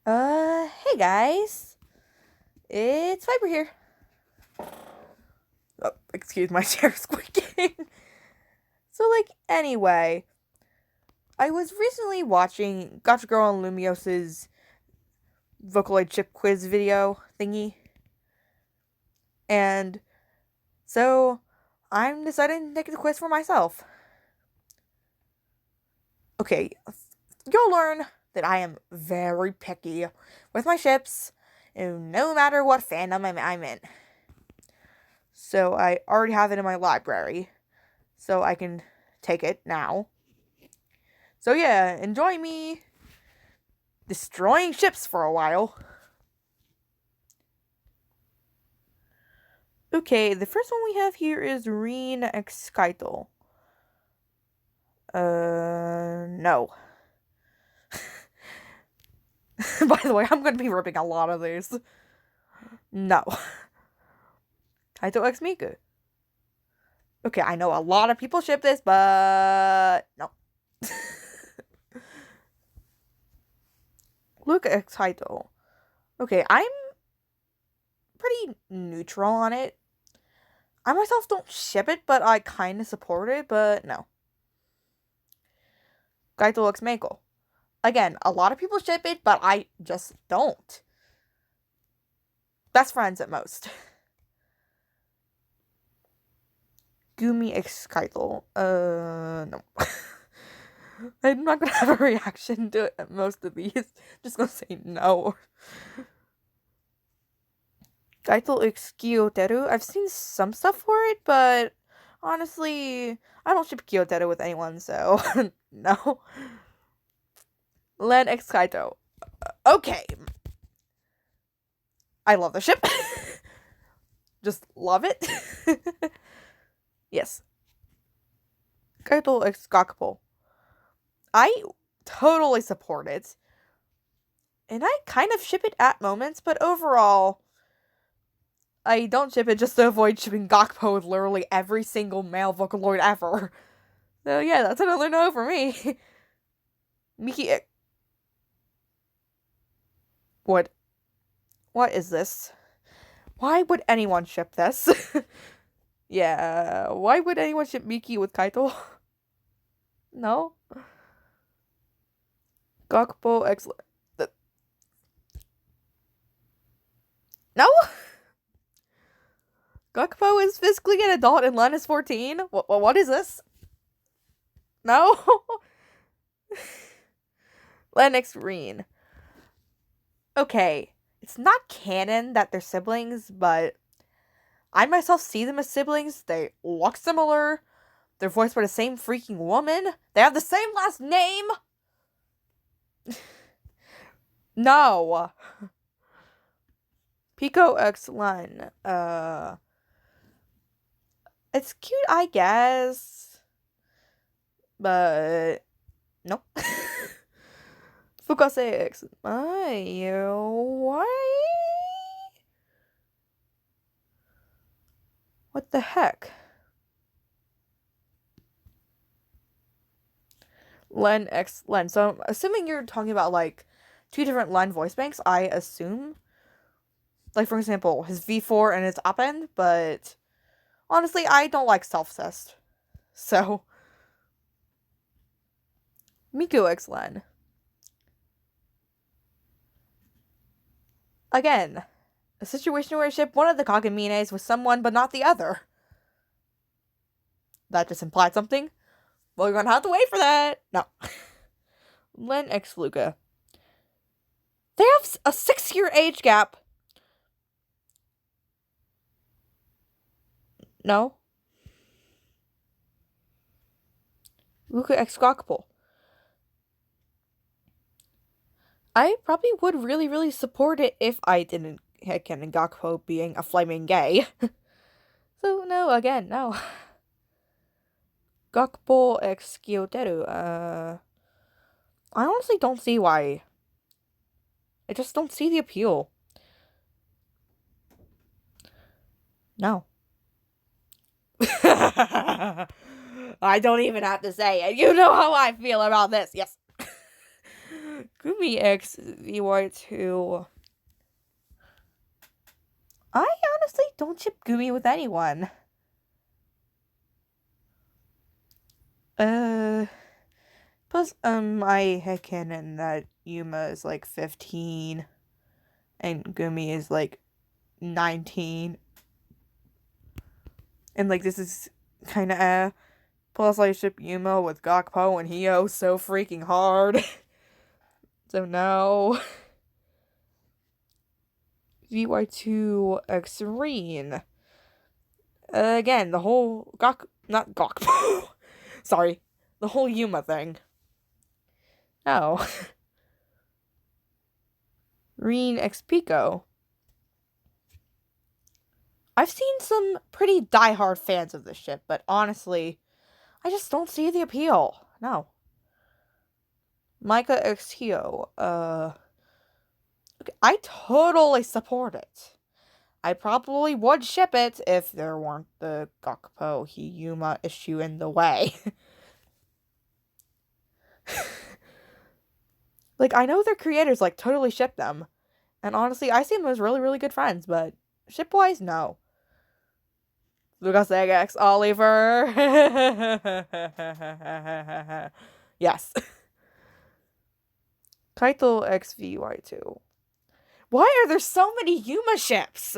Hey guys, it's Viper here. Oh, excuse my chair squeaking. Anyway, I was recently watching Gotcha Girl and Lumios's Vocaloid chip quiz video thingy, and so I'm deciding to take the quiz for myself. Okay, you'll learn that I am very picky with my ships, no matter what fandom I'm in. So I already have it in my library, so I can take it now. So yeah, enjoy me destroying ships for a while. Okay, the first one we have here is Reen X Keitel. No. By the way, I'm going to be ripping a lot of these. No. Kaito X Miku. Okay, I know a lot of people ship this, but no. Luke X Kaito. Okay, I'm pretty neutral on it. I myself don't ship it, but I kind of support it, but no. Kaito X Meiko. Again, a lot of people ship it, but I just don't. Best friends at most. Gumi X Kaito. No. I'm not gonna have a reaction to most of these. I'm just gonna say no. Kaito X Kyoteru. I've seen some stuff for it, but honestly, I don't ship Kyoteru with anyone, so no. Len X Kaito. Okay. I love the ship. Just love it. Yes. Kaito X Gakpo. I totally support it. And I kind of ship it at moments, but overall, I don't ship it just to avoid shipping Gakpo with literally every single male Vocaloid ever. So yeah, that's another no for me. Miki... What is this? Why would anyone ship this? Yeah, why would anyone ship Miki with Kaito? No? Gakpo X... No? Gakpo is physically an adult and Len is 14? What is this? No? Len X Reen. Okay, it's not canon that they're siblings, but I myself see them as siblings. They look similar. They're voiced by the same freaking woman. They have the same last name. No. Pico X Len. It's cute, I guess. But no. Fukase X. Why? What the heck? Len X Len. So I'm assuming you're talking about like two different Len voice banks, I assume. Like, for example, his V4 and his up end, but honestly, I don't like self-cessed. So Miku X Len. Again, a situation where I ship one of the Kagamines with someone but not the other. That just implied something? Well, you're gonna have to wait for that. No. Len X Luca. They have a 6-year age gap. No. Luca X Gakpo. I probably would really, really support it if I didn't canon Gakpo being a flaming gay. So, no, again, no. Gakpo X Kyoteru. I honestly don't see why. I just don't see the appeal. No. I don't even have to say it. You know how I feel about this. Yes. Gumi X VY2. I honestly don't ship Gumi with anyone. Plus, I headcanon that Yuma is like 15 and Gumi is like 19. And like, this is kind of plus I ship Yuma with Gakpo and Hio so freaking hard. So no. VY2 X Reen. Again, the whole not Gakpo. Sorry. The whole Yuma thing. No. Reen X Pico. I've seen some pretty diehard fans of this ship, but honestly, I just don't see the appeal. No. Micah X Hio. Okay, I totally support it. I probably would ship it if there weren't the Gakpo Hiyuma issue in the way. Like, I know their creators, like, totally ship them. And honestly, I see them as really, really good friends, but ship-wise, no. Lucas X Oliver. Yes. Kaito XVY2. Why are there so many Yuma ships?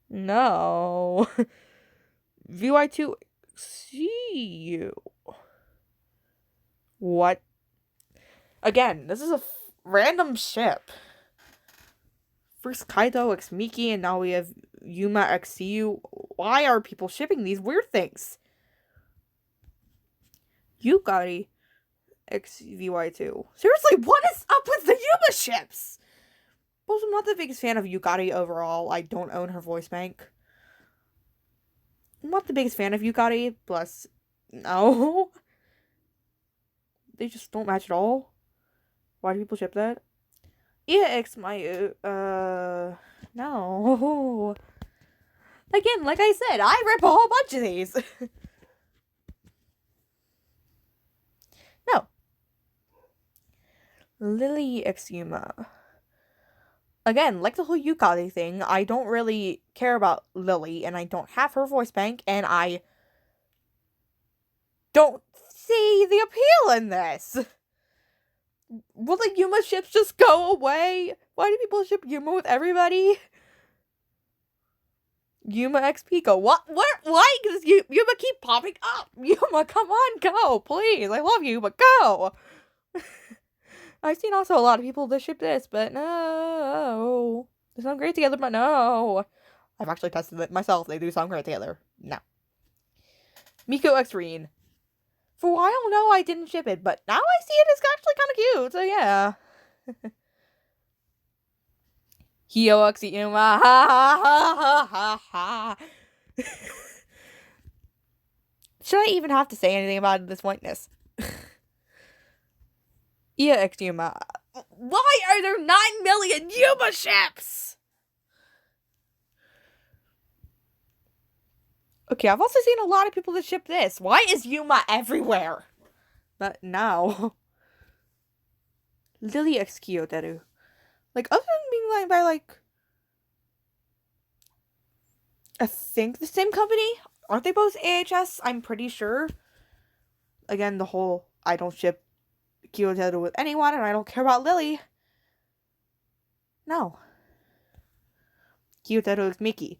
No. VY2 see you. What? Again, this is a random ship. First Kaito x Miki, and now we have Yuma x CU. Why are people shipping these weird things? Yukari x VY2. Seriously, what is up with the Yuma ships? Well, I'm not the biggest fan of Yukari overall. I don't own her voice bank. I'm not the biggest fan of Yukari, plus, no. They just don't match at all. Why do people ship that? EX Mayu, no. Again, like I said, I rip a whole bunch of these. No. Lily X Yuma. Again, like the whole Yukari thing, I don't really care about Lily, and I don't have her voice bank, and I don't see the appeal in this. Will the Yuma ships just go away? Why do people ship Yuma with everybody? Yuma X Pico. What? Why does Yuma keep popping up? Yuma, come on, go, please. I love you, but go. I've seen also a lot of people that ship this, but no. They sound great together, but no. I've actually tested it myself. They do sound great together. No. Miko X Reen. For a while, no, I didn't ship it, but now I see it as actually kind of cute, so yeah. Hio X Yuma. Ha ha ha ha ha. Should I even have to say anything about this whiteness? Yeah, X Yuma. Why are there 9 million Yuma ships? Okay, I've also seen a lot of people that ship this. Why is Yuma everywhere? But no. Lily X Kyoteru. Like, other than being lined by, like, I think the same company? Aren't they both AHS? I'm pretty sure. Again, the whole I don't ship Kyoteru with anyone and I don't care about Lily. No. Kyoteru is Miki.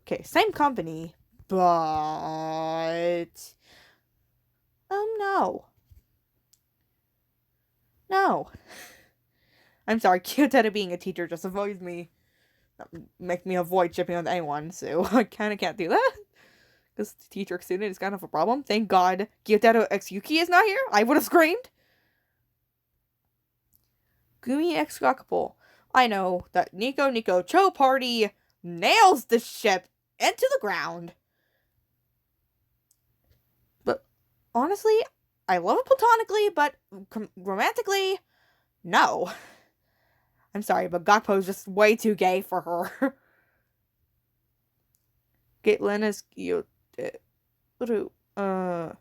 Okay, same company, but no. No. I'm sorry, Kyoteru being a teacher just avoids me. Make me avoid shipping with anyone, so I kinda can't do that. Because teacher student is kind of a problem. Thank God Kyoteru x Yuki is not here. I would have screamed. Gumi x Gakpo. I know that Nico Cho Party nails the ship into the ground. But honestly, I love it platonically, but romantically, no. I'm sorry, but Gakpo's just way too gay for her. Caitlyn is cute. Uh,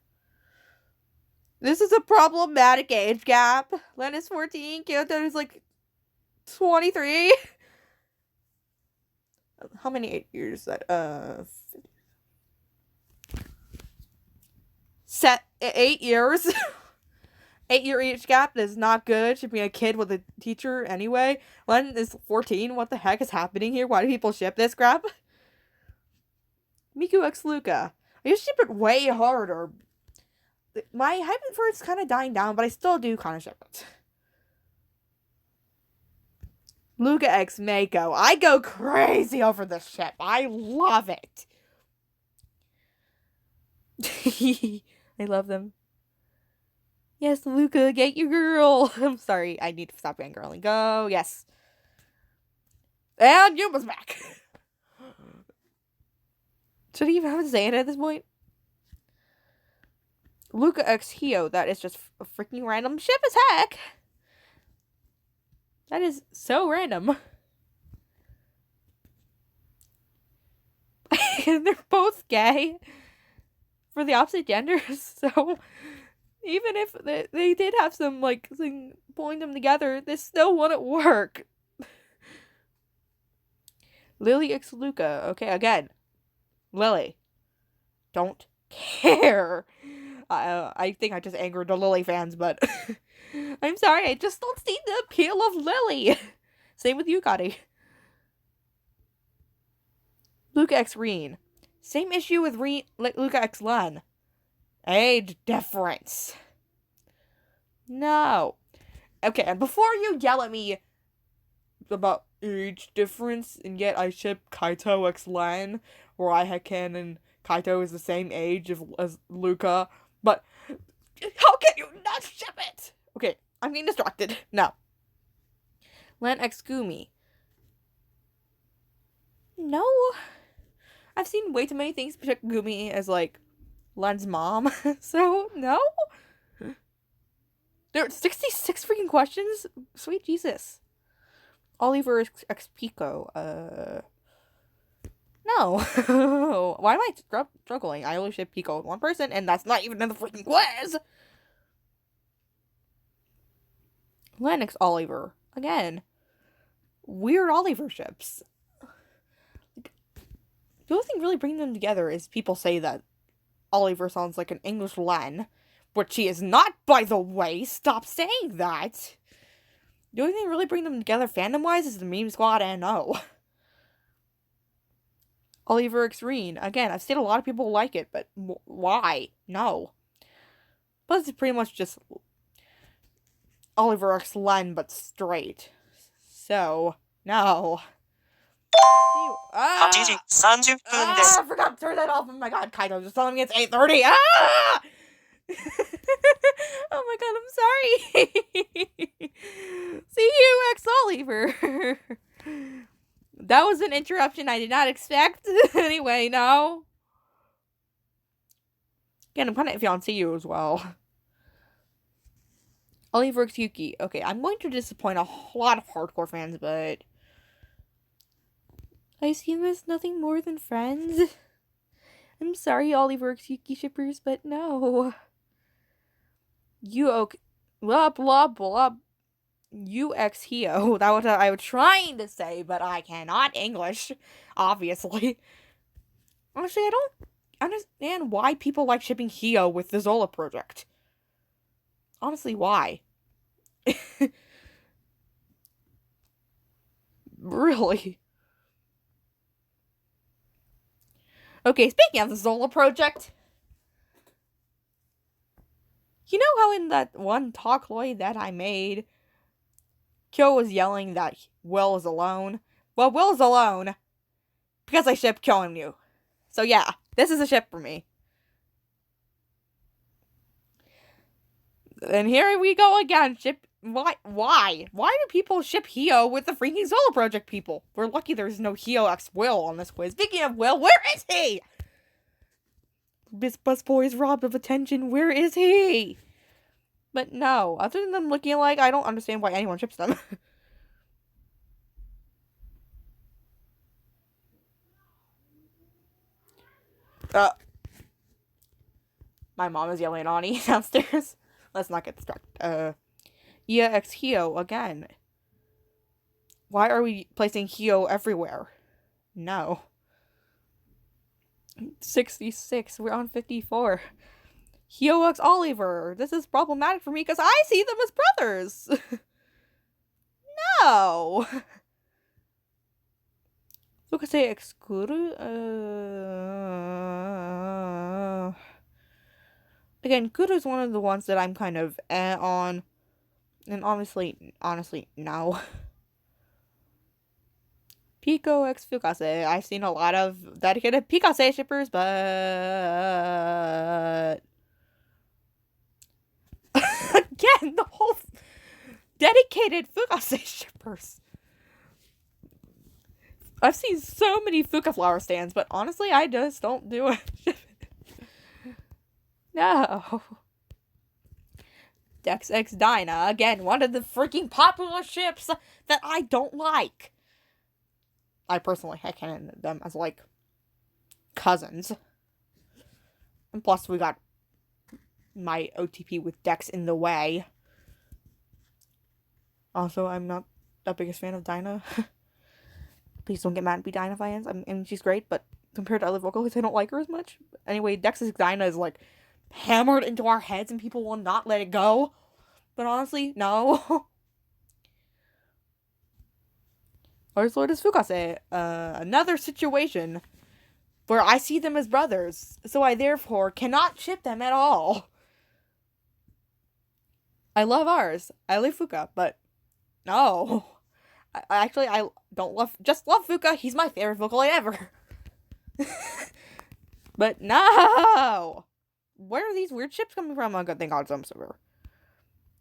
this is a problematic age gap. Len is 14, Kyoto is like 23. How many 8 years? 8 years. 8-year age gap is not good. Should be a kid with a teacher anyway. Len is 14. What the heck is happening here? Why do people ship this crap? Miku x Luca. I used to ship it way harder. My hype for it's kind of dying down, but I still do kind of ship it. Luca x Mako. I go crazy over this ship. I love it. I love them. Yes, Luca, get your girl. I'm sorry, I need to stop being girly. Go, yes. And Yuma's back. Should I even have to say it at this point? Luca x Hio, that is just a freaking random ship as heck. That is so random. And they're both gay. For the opposite genders, so even if they did have some, like, thing pulling them together, this still wouldn't work. Lily x Luca. Okay, again. Lily. Don't care. I think I just angered the Lily fans, but I'm sorry, I just don't see the appeal of Lily. Same with you, Gotti. Luca x Reen. Same issue with Luca x Len. Age difference. No. Okay, and before you yell at me about age difference, and yet I ship Kaito x Len, where I had canon Kaito is the same age as Luca, but how can you not ship it? Okay, I'm getting distracted. No. Len x Gumi. No. I've seen way too many things project Gumi as, like, Len's mom, so, no? There are 66 freaking questions? Sweet Jesus. Oliver x Pico, no. Why am I struggling? I only ship Pico with one person, and that's not even in the freaking quiz! Lennox Oliver. Again. Weird Oliver ships. The only thing really bringing them together is people say that Oliver sounds like an English Len, which she is not, by the way. Stop saying that. The only thing really bringing them together fandom-wise is the meme squad and no. Oliver x Reen. Again, I've seen a lot of people like it, but why? No. Plus, it's pretty much just Oliver x Len, but straight. So, no. I forgot to turn that off. Oh my god, Kaito just telling me it's 8:30. Ah! Oh my god, I'm sorry. See you, ex Oliver. That was an interruption I did not expect. Anyway, no. Again, I'm kind of iffy on see you as well. Oliver x Yuki. Okay, I'm going to disappoint a lot of hardcore fans, but I see them as nothing more than friends. I'm sorry, Oliver x Yuki shippers, but no. Blah, blah, blah. UX Hio. That was what I was trying to say, but I cannot English, obviously. Honestly, I don't understand why people like shipping Hio with the Zola project. Honestly, why? Really? Okay, speaking of the Zola project, you know how in that one Vocaloid that I made, Kyo was yelling that Will is alone? Well, Will is alone because I ship Kyo and Mew. So yeah, this is a ship for me. And here we go again, ship. Why? Why do people ship Hio with the freaking Zola Project people? We're lucky there's no Hio x Will on this quiz. Speaking of Will, where is he? This busboy is robbed of attention. Where is he? But no, other than them looking alike, I don't understand why anyone ships them. My mom is yelling at Ani downstairs. Let's not get distracted. EX Hio again. Why are we placing Hio everywhere? No. 66. We're on 54. Hio X Oliver. This is problematic for me because I see them as brothers. No. Look, I say excluded. Again, Kudo is one of the ones that I'm kind of on. And honestly, no. Pico X Fukase. I've seen a lot of dedicated Pikase shippers, but again, the whole dedicated Fukase shippers. I've seen so many Fuka flower stands, but honestly, I just don't do it. No. Dex X Dyna, again, one of the freaking popular ships that I don't like. I personally canon them as, like, cousins. And plus, we got my OTP with Dex in the way. Also, I'm not the biggest fan of Dyna. Please don't get mad at me, Dyna fans. I mean, she's great, but compared to other Vocaloids, I don't like her as much. Anyway, Dex X Dyna is, like, hammered into our heads and people will not let it go. But honestly, no. Lord is Fukase. Another situation where I see them as brothers, so I therefore cannot ship them at all. I love ours. I love Fuka, but no. I don't love, just love Fuka. He's my favorite Vocaloid ever. But no! Where are these weird ships coming from? Oh, good thing God's server.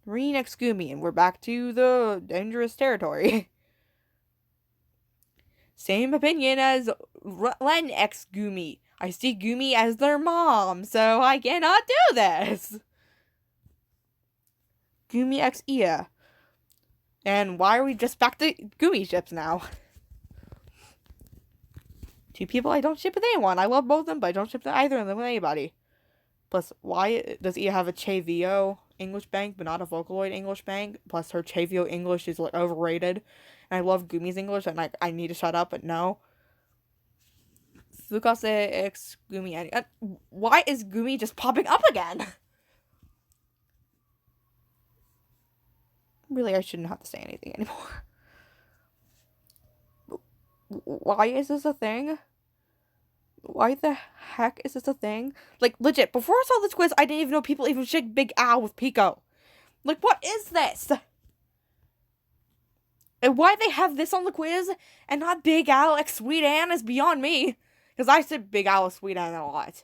Marine X Gumi, and we're back to the dangerous territory. Same opinion as Len X Gumi. I see Gumi as their mom, so I cannot do this. Gumi X Ia. And why are we just back to Gumi ships now? Two people I don't ship with anyone. I love both of them, but I don't ship either of them with anybody. Plus, why does Ia have a Chavio English bank, but not a Vocaloid English bank? Plus, her Chavio English is, like, overrated. And I love Gumi's English, and, like, I need to shut up, but no. Fukase X Gumi. Why is Gumi just popping up again? Really, I shouldn't have to say anything anymore. Why is this a thing? Why the heck is this a thing? Like, legit, before I saw this quiz, I didn't even know people even shake Big Al with Pico. Like, what is this? And why they have this on the quiz and not Big Al X Sweet Ann is beyond me. Because I said Big Al X Sweet Ann a lot.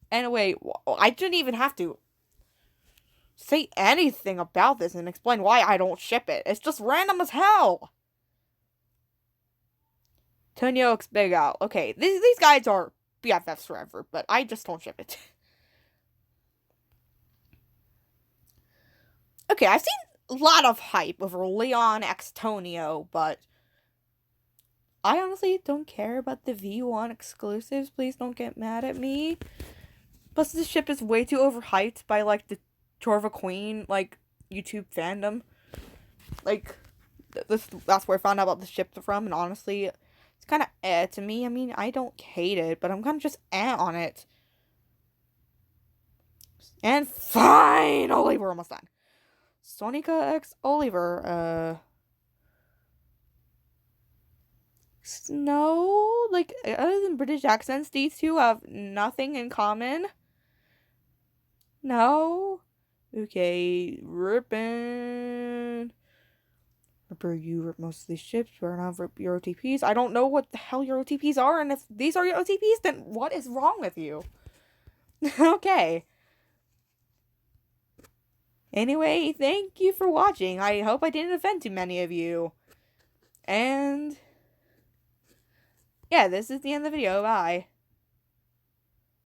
Anyway, I didn't even have to say anything about this and explain why I don't ship it. It's just random as hell. Tonyo X Big Al. Okay, these guys are BFFs forever, but I just don't ship it. Okay, I've seen a lot of hype over Leon X Tonyo, but I honestly don't care about the V1 exclusives. Please don't get mad at me. Plus, this ship is way too overhyped by, like, the Chorva Queen, like, YouTube fandom. Like, that's where I found out about the ship from, and honestly, it's kind of to me. I mean, I don't hate it, but I'm kind of just on it. And finally, we're almost done. Sonica X Oliver, no, like, other than British accents, these two have nothing in common. No. Okay, ripping. Ripper, you rip most of these ships, but not rip your OTPs. I don't know what the hell your OTPs are, and if these are your OTPs, then what is wrong with you? Okay. Anyway, thank you for watching. I hope I didn't offend too many of you. And yeah, this is the end of the video. Bye.